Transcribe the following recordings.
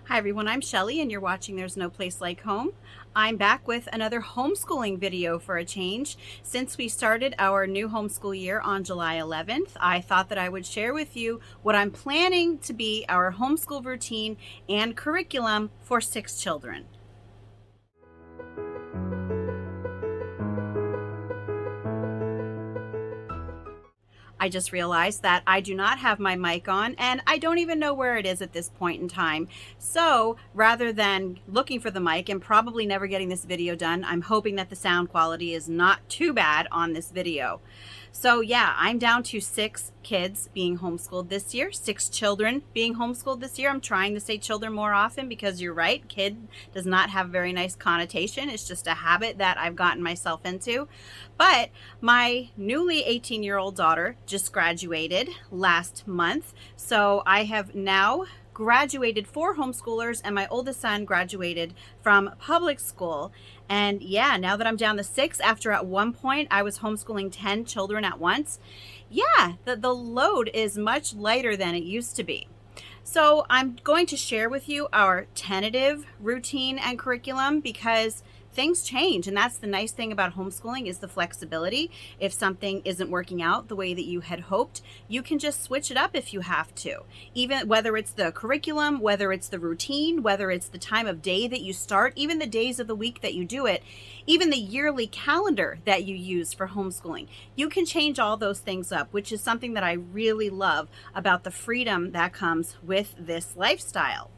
Hi everyone, I'm Shelly and you're watching There's No Place Like Home. I'm back with another homeschooling video for a change. Since we started our new homeschool year on July 11th, I thought that I would share with you what I'm planning to be our homeschool routine and curriculum for 6 children. I just realized that I do not have my mic on and I don't even know where it is at this point in time. So rather than looking for the mic and probably never getting this video done, I'm hoping that the sound quality is not too bad on this video. So yeah, I'm down to 6 kids being homeschooled this year, 6 children being homeschooled this year. I'm trying to say children more often because you're right, kid does not have a very nice connotation. It's just a habit that I've gotten myself into. But my newly 18-year-old daughter just graduated last month. So I have now graduated 4 homeschoolers and my oldest son graduated from public school. And yeah, now that I'm down to 6 after at one point I was homeschooling 10 children at once, yeah, the load is much lighter than it used to be. So I'm going to share with you our tentative routine and curriculum because things change, and that's the nice thing about homeschooling is the flexibility. If something isn't working out the way that you had hoped, you can just switch it up if you have to. Even whether it's the curriculum, whether it's the routine, whether it's the time of day that you start, even the days of the week that you do it, even the yearly calendar that you use for homeschooling. You can change all those things up, which is something that I really love about the freedom that comes with this lifestyle.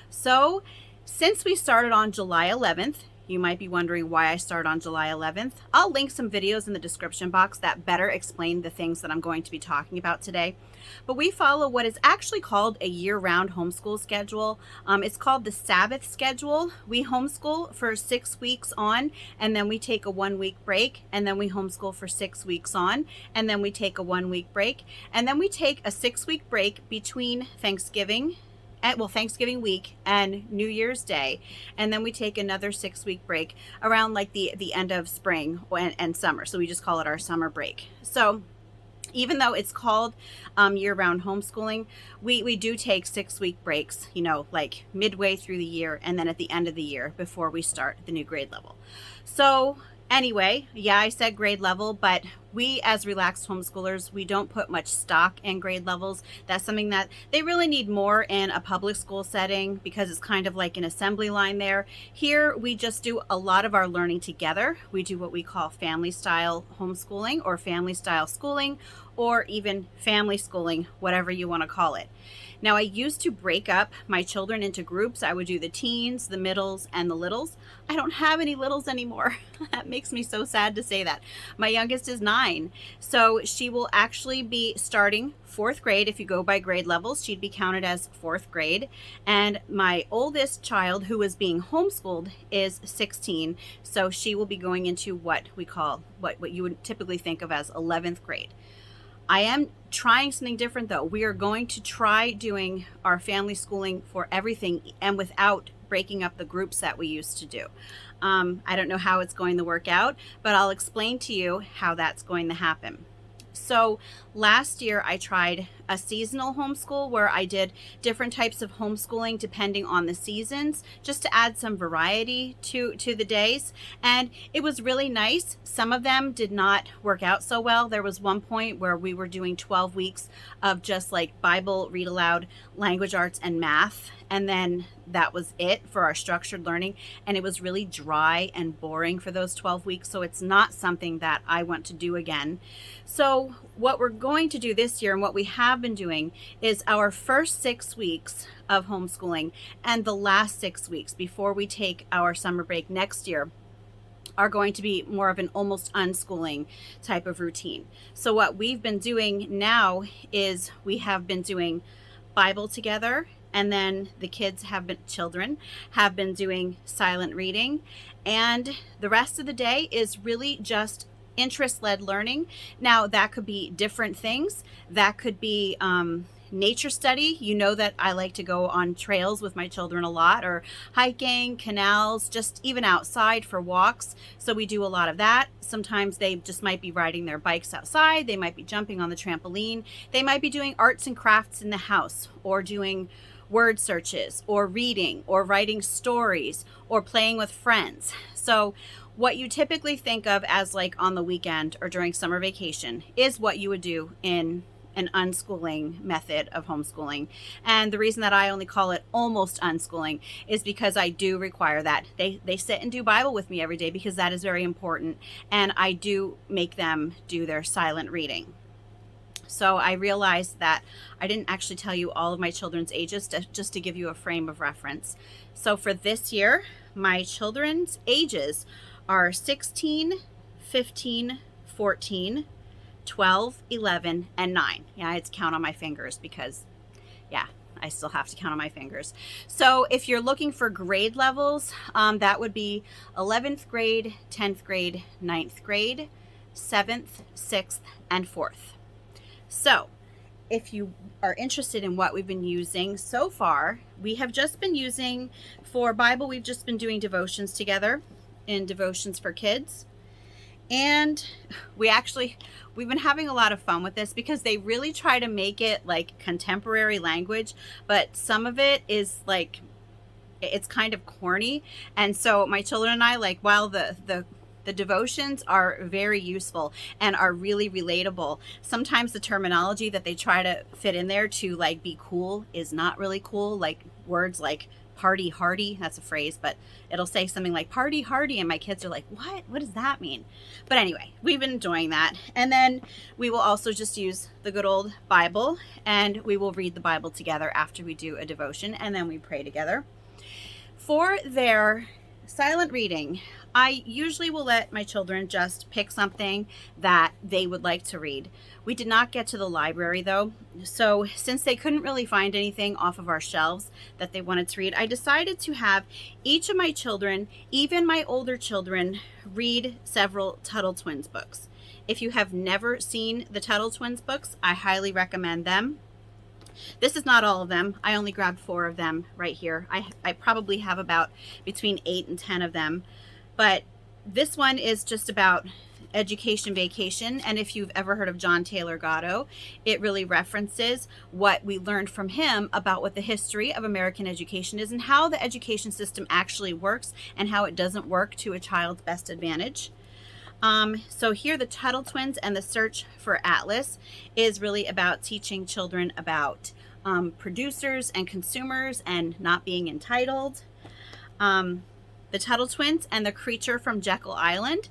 So since we started on July 11th, you might be wondering why I start on July 11th. I'll link some videos in the description box that better explain the things that I'm going to be talking about today. But we follow what is actually called a year-round homeschool schedule. It's called the Sabbath schedule. We homeschool for 6 weeks on, and then we take a 1-week break, and then we homeschool for 6 weeks on, and then we take a 1-week break, and then we take a 6-week break between Thanksgiving week and New Year's Day, and then we take another 6-week break around like the end of spring and summer. So we just call it our summer break. So even though it's called year-round homeschooling, we do take 6-week breaks, like midway through the year and then at the end of the year before we start the new grade level. So anyway, yeah, I said grade level, but we as relaxed homeschoolers, we don't put much stock in grade levels. That's something that they really need more in a public school setting because it's kind of like an assembly line there. Here, we just do a lot of our learning together. We do what we call family style homeschooling or family style schooling or even family schooling, whatever you want to call it. Now, I used to break up my children into groups. I would do the teens, the middles, and the littles. I don't have any littles anymore. That makes me so sad to say that. My youngest is 9, so she will actually be starting 4th grade. If you go by grade levels, she'd be counted as 4th grade. And my oldest child, who is being homeschooled, is 16, so she will be going into what we call, what you would typically think of as 11th grade. I am trying something different though. We are going to try doing our family schooling for everything and without breaking up the groups that we used to do. I don't know how it's going to work out, but I'll explain to you how that's going to happen. So last year I tried a seasonal homeschool where I did different types of homeschooling depending on the seasons, just to add some variety to the days. And it was really nice. Some of them did not work out so well. There was one point where we were doing 12 weeks of just like Bible, read aloud, language arts, and math. And then that was it for our structured learning. And it was really dry and boring for those 12 weeks. So it's not something that I want to do again. So what we're going to do this year and what we have been doing is our first 6 weeks of homeschooling and the last 6 weeks before we take our summer break next year are going to be more of an almost unschooling type of routine. So what we've been doing now is we have been doing Bible together, and then the children have been doing silent reading, and the rest of the day is really just interest-led learning. Now that could be different things. That could be nature study. You know that I like to go on trails with my children a lot, or hiking, canals, just even outside for walks. So we do a lot of that. Sometimes they just might be riding their bikes outside. They might be jumping on the trampoline. They might be doing arts and crafts in the house or doing word searches or reading or writing stories or playing with friends. So what you typically think of as like on the weekend or during summer vacation is what you would do in an unschooling method of homeschooling. And the reason that I only call it almost unschooling is because I do require that. They sit and do Bible with me every day because that is very important. And I do make them do their silent reading. So I realized that I didn't actually tell you all of my children's ages just to give you a frame of reference. So for this year, my children's ages are 16, 15, 14, 12, 11, and 9. Yeah, I had to count on my fingers because, yeah, I still have to count on my fingers. So if you're looking for grade levels, that would be 11th grade, 10th grade, 9th grade, 7th, 6th, and 4th. So if you are interested in what we've been using so far, we have just been using, for Bible, we've just been doing devotions together in Devotions for Kids. And we've been having a lot of fun with this because they really try to make it like contemporary language, but some of it is like, it's kind of corny. And so my children and I, like, while the devotions are very useful and are really relatable, sometimes the terminology that they try to fit in there to like be cool is not really cool. Like words like party hardy, that's a phrase, but it'll say something like party hardy and my kids are like, what does that mean? But anyway, we've been enjoying that. And then we will also just use the good old Bible, and we will read the Bible together after we do a devotion, and then we pray together. For their silent reading, I usually will let my children just pick something that they would like to read. We did not get to the library though, so since they couldn't really find anything off of our shelves that they wanted to read, I decided to have each of my children, even my older children, read several Tuttle Twins books. If you have never seen the Tuttle Twins books, I highly recommend them. This is not all of them. I only grabbed 4 of them right here. I probably have about between 8 and 10 of them. But this one is just about education vacation. And if you've ever heard of John Taylor Gatto, it really references what we learned from him about what the history of American education is and how the education system actually works and how it doesn't work to a child's best advantage. So here, the Tuttle Twins and the Search for Atlas is really about teaching children about producers and consumers and not being entitled. The Tuttle Twins and the Creature from Jekyll Island.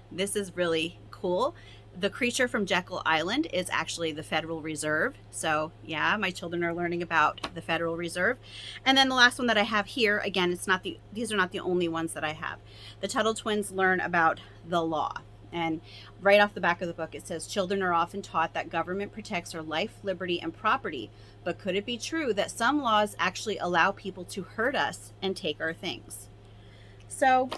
This is really cool. The Creature from Jekyll Island is actually the Federal Reserve. So yeah, my children are learning about the Federal Reserve. And then the last one that I have here, again, these are not the only ones that I have. The Tuttle Twins learn about the law. And right off the back of the book, it says, children are often taught that government protects our life, liberty, and property. But could it be true that some laws actually allow people to hurt us and take our things? So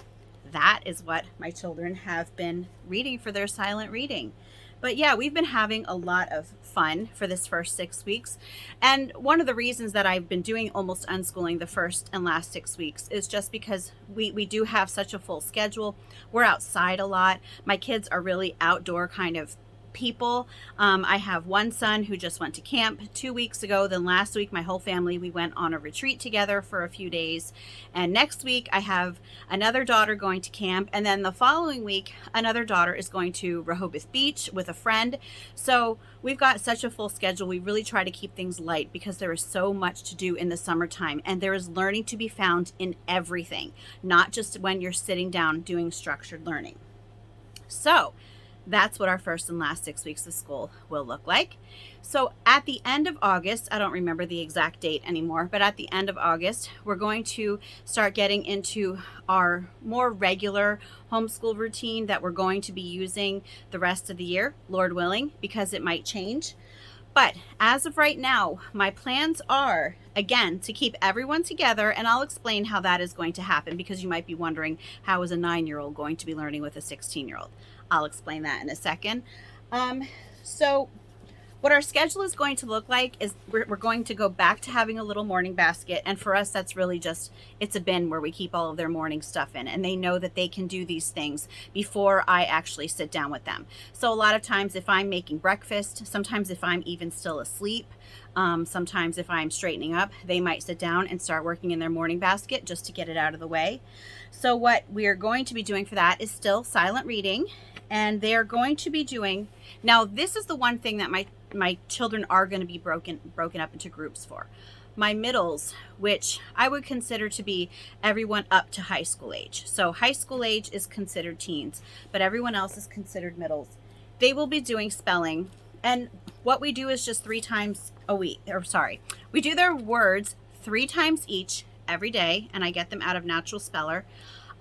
that is what my children have been reading for their silent reading. But yeah, we've been having a lot of fun for this first 6 weeks. And one of the reasons that I've been doing almost unschooling the first and last 6 weeks is just because we do have such a full schedule. We're outside a lot. My kids are really outdoor kind of people. I have one son who just went to camp 2 weeks ago. Then last week, my whole family, we went on a retreat together for a few days. And next week, I have another daughter going to camp. And then the following week, another daughter is going to Rehoboth Beach with a friend. So we've got such a full schedule. We really try to keep things light because there is so much to do in the summertime. And there is learning to be found in everything, not just when you're sitting down doing structured learning. So that's what our first and last 6 weeks of school will look like. So at the end of August, I don't remember the exact date anymore, but at the end of August, we're going to start getting into our more regular homeschool routine that we're going to be using the rest of the year, Lord willing, because it might change. But as of right now, my plans are, again, to keep everyone together, and I'll explain how that is going to happen because you might be wondering, how is a 9-year-old going to be learning with a 16-year-old? I'll explain that in a second. So what our schedule is going to look like is we're going to go back to having a little morning basket. And for us, that's really just, it's a bin where we keep all of their morning stuff in. And they know that they can do these things before I actually sit down with them. So a lot of times if I'm making breakfast, sometimes if I'm even still asleep, Sometimes if I'm straightening up, they might sit down and start working in their morning basket just to get it out of the way. So what we're going to be doing for that is still silent reading, and they're going to be doing, now this is the one thing that my children are going to be broken up into groups for. My middles, which I would consider to be everyone up to high school age. So high school age is considered teens, but everyone else is considered middles. They will be doing spelling, and what we do is just 3 times a week, we do their words 3 times each every day, and I get them out of Natural Speller.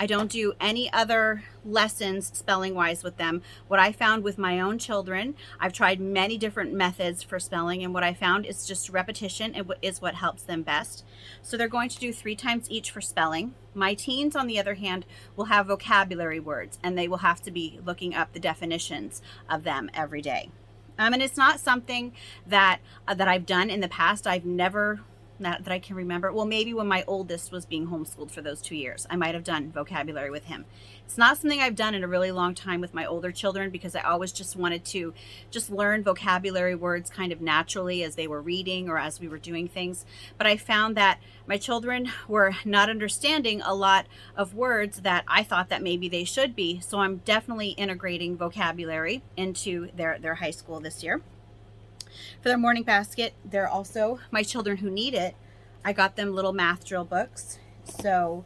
I don't do any other lessons spelling wise with them. What I found with my own children, I've tried many different methods for spelling, and what I found is just repetition is what helps them best. So they're going to do 3 times each for spelling. My teens, on the other hand, will have vocabulary words, and they will have to be looking up the definitions of them every day. And it's not something that I've done in the past. I've never, that I can remember. Well, maybe when my oldest was being homeschooled for those 2 years, I might have done vocabulary with him. It's not something I've done in a really long time with my older children, because I always just wanted to just learn vocabulary words kind of naturally as they were reading or as we were doing things. But I found that my children were not understanding a lot of words that I thought that maybe they should be. So I'm definitely integrating vocabulary into their high school this year. For their morning basket, they're also, my children who need it, I got them little math drill books. So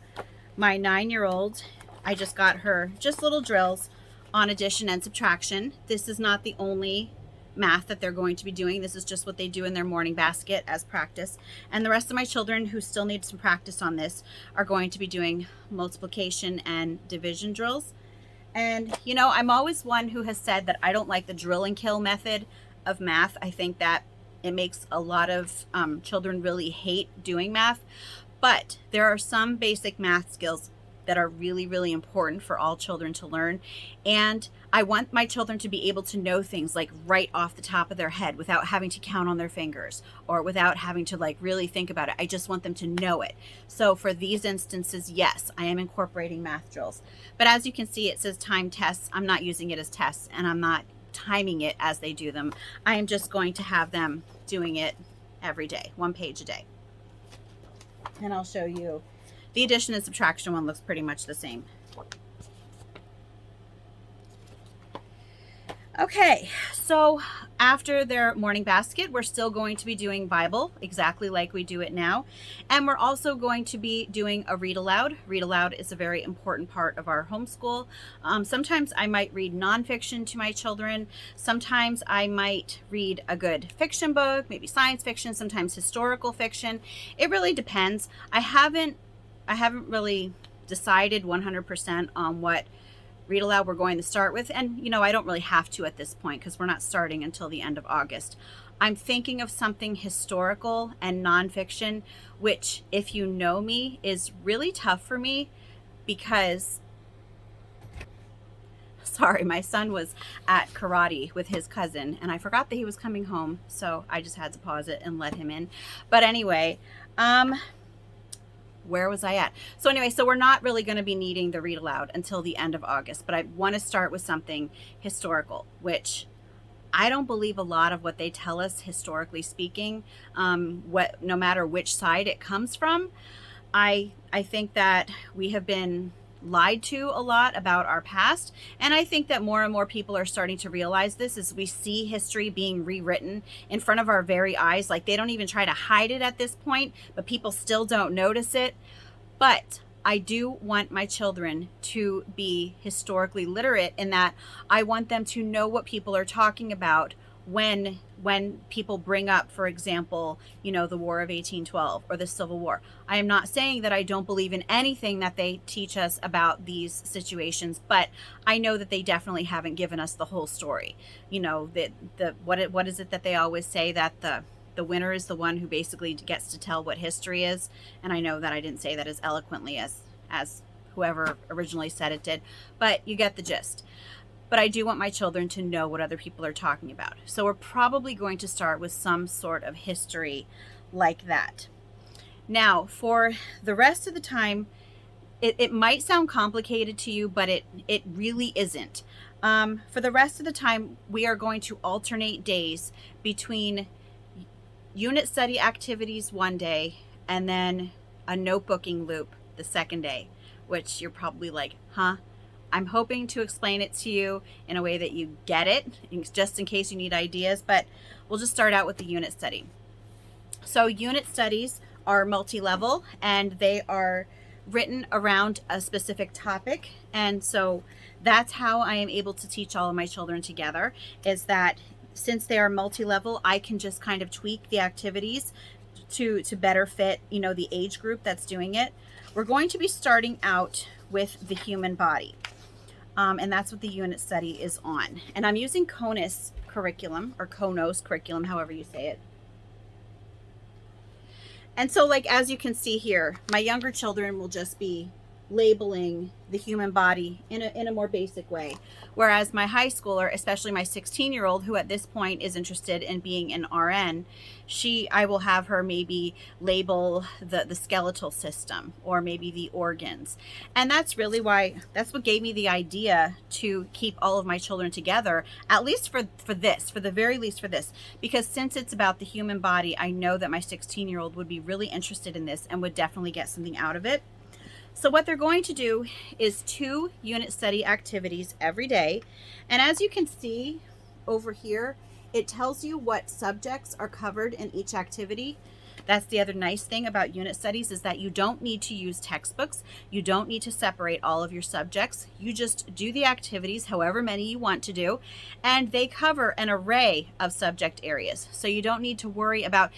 my 9-year-old, I just got her just little drills on addition and subtraction. This is not the only math that they're going to be doing. This is just what they do in their morning basket as practice. And the rest of my children who still need some practice on this are going to be doing multiplication and division drills. And you know, I'm always one who has said that I don't like the drill and kill method of math. I think that it makes a lot of children really hate doing math, but there are some basic math skills that are really, really important for all children to learn. And I want my children to be able to know things like right off the top of their head without having to count on their fingers or without having to like really think about it. I just want them to know it. So for these instances, yes, I am incorporating math drills. But as you can see, it says time tests. I'm not using it as tests, and I'm not timing it as they do them. I am just going to have them doing it every day, 1 page a day. And I'll show you. The addition and subtraction one looks pretty much the same. Okay, so after their morning basket, we're still going to be doing Bible exactly like we do it now. And we're also going to be doing a read aloud. Read aloud is a very important part of our homeschool. Sometimes I might read nonfiction to my children. Sometimes I might read a good fiction book, maybe science fiction, sometimes historical fiction. It really depends. I haven't really decided 100% on what read aloud we're going to start with, and you know, I don't really have to at this point because we're not starting until the end of August. I'm thinking of something historical and nonfiction, which, if you know me, is really tough for me because, sorry, my son was at karate with his cousin and I forgot that he was coming home, so I just had to pause it and let him in. But anyway, where was I at? So anyway, so we're not really going to be needing the read aloud until the end of August, but I want to start with something historical, which I don't believe a lot of what they tell us, historically speaking, no matter which side it comes from. I think that we have been lied to a lot about our past, and I think that more and more people are starting to realize this as we see history being rewritten in front of our very eyes. Like, they don't even try to hide it at this point, but people still don't notice it. But I do want my children to be historically literate in that I want them to know what people are talking about when people bring up, for example, you know, the War of 1812 or the Civil War. I am not saying that I don't believe in anything that they teach us about these situations, but I know that they definitely haven't given us the whole story. You know, what is it that they always say, that the winner is the one who basically gets to tell what history is? And I know that I didn't say that as eloquently as whoever originally said it did, but you get the gist. But I do want my children to know what other people are talking about. So we're probably going to start with some sort of history like that. Now, for the rest of the time, it might sound complicated to you, but it really isn't. For the rest of the time, we are going to alternate days between unit study activities one day, and then a notebooking loop the second day, which you're probably like, huh? I'm hoping to explain it to you in a way that you get it, just in case you need ideas, but we'll just start out with the unit study. So unit studies are multi-level, and they are written around a specific topic. And so that's how I am able to teach all of my children together, is that since they are multi-level, I can just kind of tweak the activities to better fit, you know, the age group that's doing it. We're going to be starting out with the human body. And that's what the unit study is on. And I'm using CONUS curriculum, or CONOS curriculum, however you say it. And so, like, as you can see here, my younger children will just be labeling the human body in a more basic way. Whereas my high schooler, especially my 16-year-old, who at this point is interested in being an RN, I will have her maybe label the skeletal system, or maybe the organs. And that's really that's what gave me the idea to keep all of my children together, at least for the very least for this, because since it's about the human body, I know that my 16-year-old would be really interested in this and would definitely get something out of it. So what they're going to do is 2 unit study activities every day. And as you can see over here, it tells you what subjects are covered in each activity. That's the other nice thing about unit studies, is that you don't need to use textbooks. You don't need to separate all of your subjects. You just do the activities, however many you want to do, and they cover an array of subject areas. So you don't need to worry about,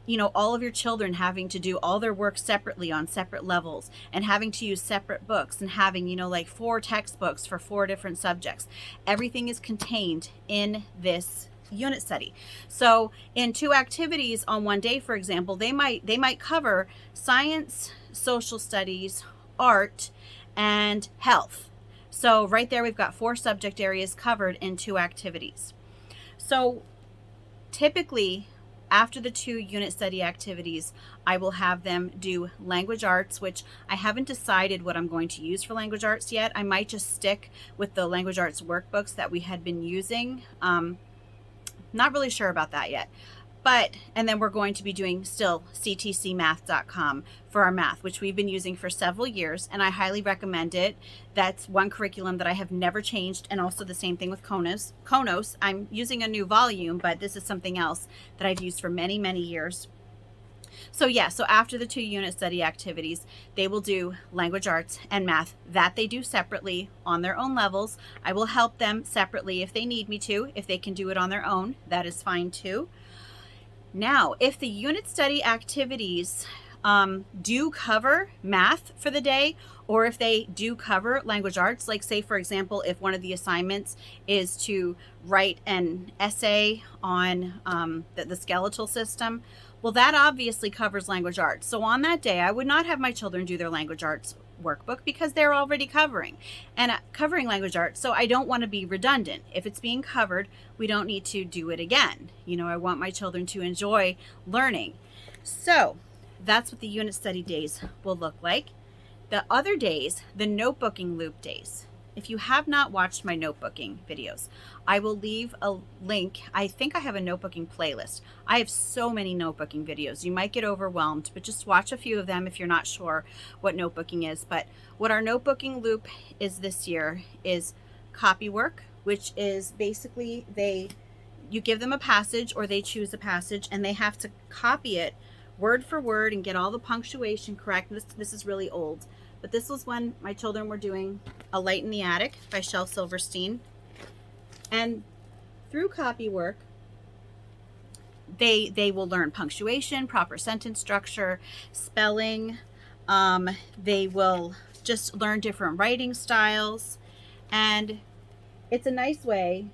you know, all of your children having to do all their work separately on separate levels, and having to use separate books, and having, you know, like 4 textbooks for 4 different subjects. Everything is contained in this unit study. So in 2 activities on one day, for example, they might cover science, social studies, art, and health. So right there, we've got 4 subject areas covered in 2 activities. So typically, after the 2 unit study activities, I will have them do language arts, which I haven't decided what I'm going to use for language arts yet. I might just stick with the language arts workbooks that we had been using. Not really sure about that yet. And then we're going to be doing still ctcmath.com for our math, which we've been using for several years, and I highly recommend it. That's one curriculum that I have never changed, and also the same thing with CONUS. I'm using a new volume, but this is something else that I've used for many, many years. So yeah, so after the 2 unit study activities, they will do language arts and math, that they do separately on their own levels. I will help them separately if they need me to. If they can do it on their own, that is fine too. Now, if the unit study activities do cover math for the day, or if they do cover language arts, like say, for example, if one of the assignments is to write an essay on the skeletal system, well, that obviously covers language arts. So on that day, I would not have my children do their language arts workbook, because they're already covering language arts. So I don't want to be redundant. If it's being covered, we don't need to do it again. You know, I want my children to enjoy learning. So that's what the unit study days will look like. The other days, the notebooking loop days. If you have not watched my notebooking videos, I will leave a link. I think I have a notebooking playlist. I have so many notebooking videos. You might get overwhelmed, but just watch a few of them if you're not sure what notebooking is. But what our notebooking loop is this year is copy work, which is basically you give them a passage, or they choose a passage, and they have to copy it word for word and get all the punctuation correct. This is really old, but this was when my children were doing A Light in the Attic by Shel Silverstein. And through copy work, they will learn punctuation, proper sentence structure, spelling. They will just learn different writing styles, and it's a nice way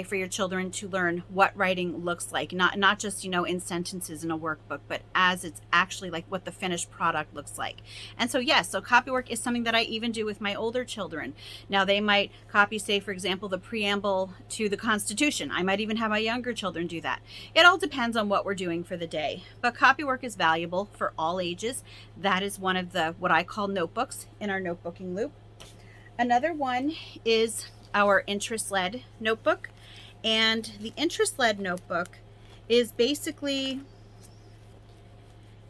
for your children to learn what writing looks like, not just, you know, in sentences in a workbook, but as it's actually like what the finished product looks like. And so yes, so copywork is something that I even do with my older children. Now they might copy, say, for example, the preamble to the Constitution. I might even have my younger children do that. It all depends on what we're doing for the day. But copywork is valuable for all ages. That is one of the what I call notebooks in our notebooking loop. Another one is our interest-led notebook. And the interest-led notebook is basically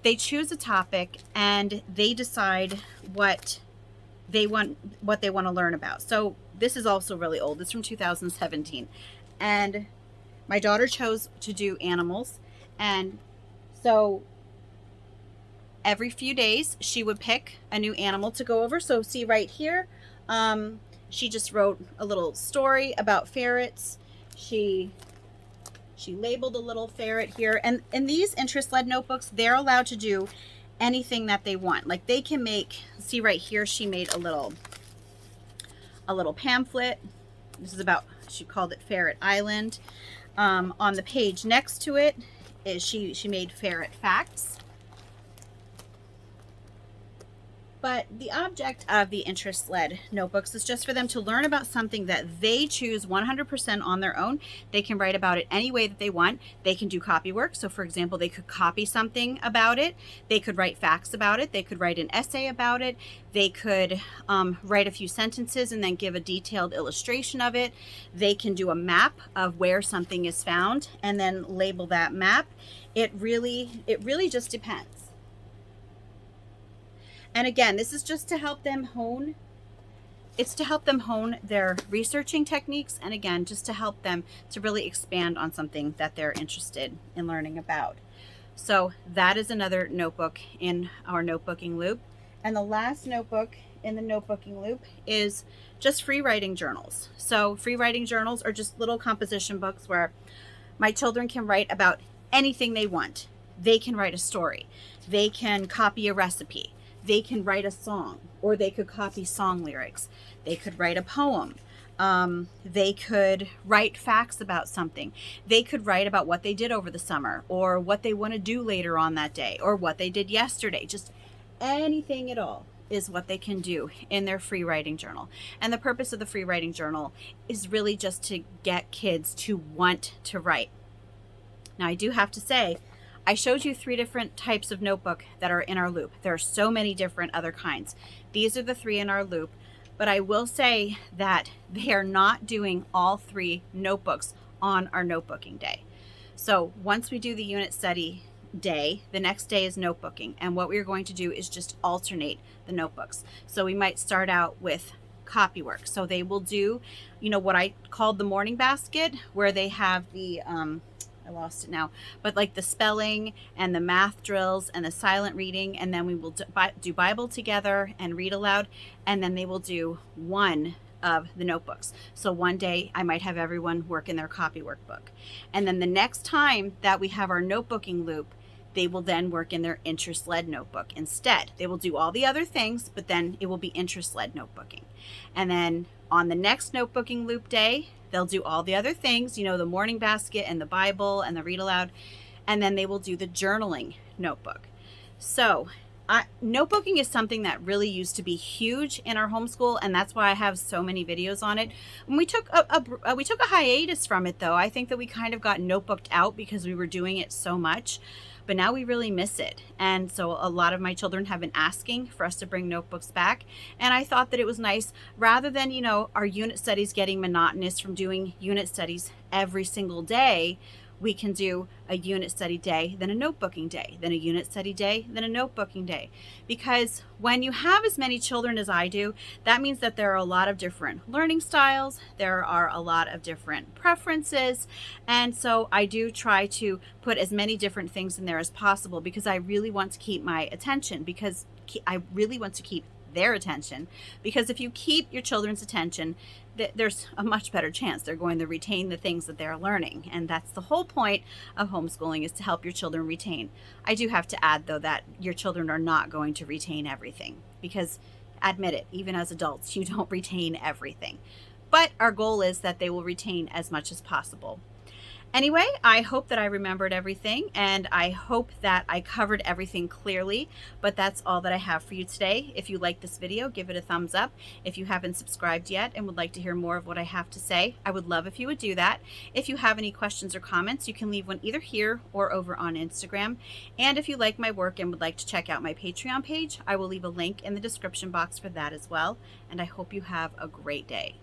they choose a topic and they decide what they want to learn about. So this is also really old. It's from 2017. And my daughter chose to do animals. And so every few days she would pick a new animal to go over. So see right here, she just wrote a little story about ferrets. She labeled a little ferret here. And in these interest-led notebooks, they're allowed to do anything that they want. Like they can make, see right here, she made a little pamphlet. This is about, she called it Ferret Island. On the page next to it is she made ferret facts. But the object of the interest-led notebooks is just for them to learn about something that they choose 100% on their own. They can write about it any way that they want. They can do copy work. So for example, they could copy something about it. They could write facts about it. They could write an essay about it. They could write a few sentences and then give a detailed illustration of it. They can do a map of where something is found and then label that map. It really just depends. And again, this is just to help them hone. It's to help them hone their researching techniques. And again, just to help them to really expand on something that they're interested in learning about. So that is another notebook in our notebooking loop. And the last notebook in the notebooking loop is just free writing journals. So free writing journals are just little composition books where my children can write about anything they want. They can write a story. They can copy a recipe. They can write a song, or they could copy song lyrics. They could write a poem. They could write facts about something. They could write about what they did over the summer, or what they want to do later on that day, or what they did yesterday. Just anything at all is what they can do in their free writing journal. And the purpose of the free writing journal is really just to get kids to want to write. Now, I do have to say, I showed you 3 different types of notebook that are in our loop. There are so many different other kinds. These are the 3 in our loop, but I will say that they are not doing all 3 notebooks on our notebooking day. So once we do the unit study day, the next day is notebooking. And what we're going to do is just alternate the notebooks. So we might start out with copy work. So they will do, what I called the morning basket, where they have the, I lost it now, but like the spelling and the math drills and the silent reading. And then we will do Bible together and read aloud. And then they will do one of the notebooks. So one day I might have everyone work in their copy workbook. And then the next time that we have our notebooking loop, they will then work in their interest-led notebook instead. They will do all the other things, but then it will be interest-led notebooking. And then on the next notebooking loop day, they'll do all the other things, the morning basket and the Bible and the read aloud, and then they will do the journaling notebook. So notebooking is something that really used to be huge in our homeschool, and that's why I have so many videos on it. And we took a hiatus from it, though. I think that we kind of got notebooked out because we were doing it so much. But now we really miss it. And so a lot of my children have been asking for us to bring notebooks back. And I thought that it was nice, rather than, our unit studies getting monotonous from doing unit studies every single day, we can do a unit study day, then a notebooking day, then a unit study day, then a notebooking day. Because when you have as many children as I do, that means that there are a lot of different learning styles, there are a lot of different preferences, and so I do try to put as many different things in there as possible, because I really want to keep my attention, because I really want to keep their attention. Because if you keep your children's attention, there's a much better chance they're going to retain the things that they're learning. And that's the whole point of homeschooling, is to help your children retain. I do have to add, though, that your children are not going to retain everything, because admit it, even as adults, you don't retain everything. But our goal is that they will retain as much as possible. Anyway, I hope that I remembered everything, and I hope that I covered everything clearly, but that's all that I have for you today. If you like this video, give it a thumbs up. If you haven't subscribed yet and would like to hear more of what I have to say, I would love if you would do that. If you have any questions or comments, you can leave one either here or over on Instagram. And if you like my work and would like to check out my Patreon page, I will leave a link in the description box for that as well. And I hope you have a great day.